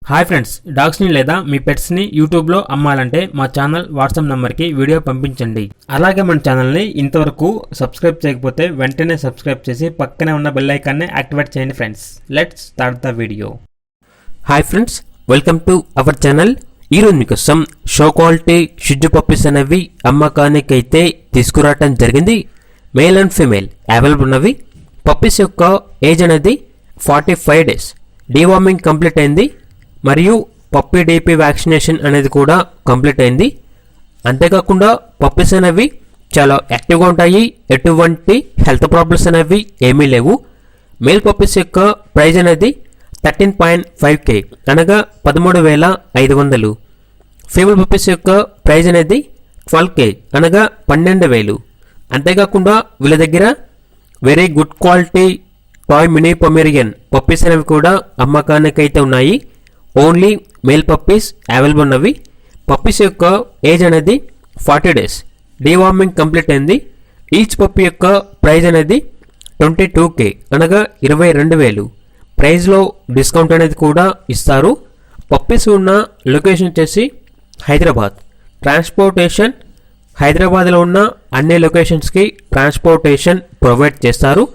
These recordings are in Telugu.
హాయ్ ఫ్రెండ్స్, డాగ్స్ని లేదా మీ పెట్స్ని యూట్యూబ్లో అమ్మాలంటే మా ఛానల్ వాట్సాప్ నెంబర్కి వీడియో పంపించండి. అలాగే మన ఛానల్ని ఇంతవరకు సబ్స్క్రైబ్ చేయకపోతే వెంటనే సబ్స్క్రైబ్ చేసి పక్కనే ఉన్న బెల్ ఐకాన్ని యాక్టివేట్ చేయండి friends. Let's start the video. Hi friends, welcome to our channel. ఈరోజు మీకోసం షో క్వాలిటీ షిడ్జు పప్పీస్ అనేవి అమ్మకానికి అయితే తీసుకురావటం జరిగింది. మేల్ అండ్ ఫీమేల్ అవైలబుల్ ఉన్నవి. పప్పీస్ యొక్క ఏజ్ అనేది 45 days. డీవార్మింగ్ కంప్లీట్ అయింది మరియు పప్పీ డీపీ వ్యాక్సినేషన్ అనేది కూడా కంప్లీట్ అయింది. అంతేకాకుండా పప్పీస్ అనేవి చాలా యాక్టివ్గా ఉంటాయి. ఎటువంటి హెల్త్ ప్రాబ్లమ్స్ అనేవి ఏమీ లేవు. మేల్ పప్పీస్ యొక్క ప్రైజ్ అనేది 13.5K అనగా 13,500. ఫీమేల్ పప్పీస్ యొక్క ప్రైజ్ అనేది 12K అనగా 12,000. అంతేకాకుండా వీళ్ళ దగ్గర very good quality toy mini Pomeranian puppies అనేవి కూడా అమ్మకానికి అయితే ఉన్నాయి. ఓన్లీ మేల్ పప్పీస్ అవైలబుల్ ఉన్నవి. పప్పీస్ యొక్క ఏజ్ అనేది 40 days. డీవార్మింగ్ కంప్లీట్ అయింది. ఈచ్ పప్పీ యొక్క ప్రైజ్ అనేది 22K అనగా 22,000. ప్రైజ్లో డిస్కౌంట్ అనేది కూడా ఇస్తారు. పప్పీస్ ఉన్న లొకేషన్ వచ్చేసి హైదరాబాద్. ట్రాన్స్పోర్టేషన్ హైదరాబాద్లో ఉన్న అన్ని లొకేషన్స్కి ట్రాన్స్పోర్టేషన్ ప్రొవైడ్ చేస్తారు.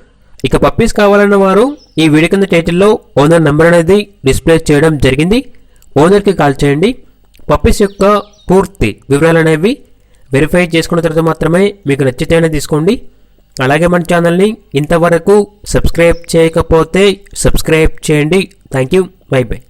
ఇక పప్పీస్ కావాలన్న వారు ఈ వీడియో కింద టైటిల్లో ఓనర్ నెంబర్ అనేది డిస్ప్లే చేయడం జరిగింది. ఓనర్కి కాల్ చేయండి. పప్పీస్ యొక్క పూర్తి వివరాలు అనేవి వెరిఫై చేసుకున్న తర్వాత మాత్రమే మీకు నచ్చితేనే తీసుకోండి. అలాగే మన ఛానల్ని ఇంతవరకు సబ్స్క్రైబ్ చేయకపోతే సబ్స్క్రైబ్ చేయండి. Thank you. By by.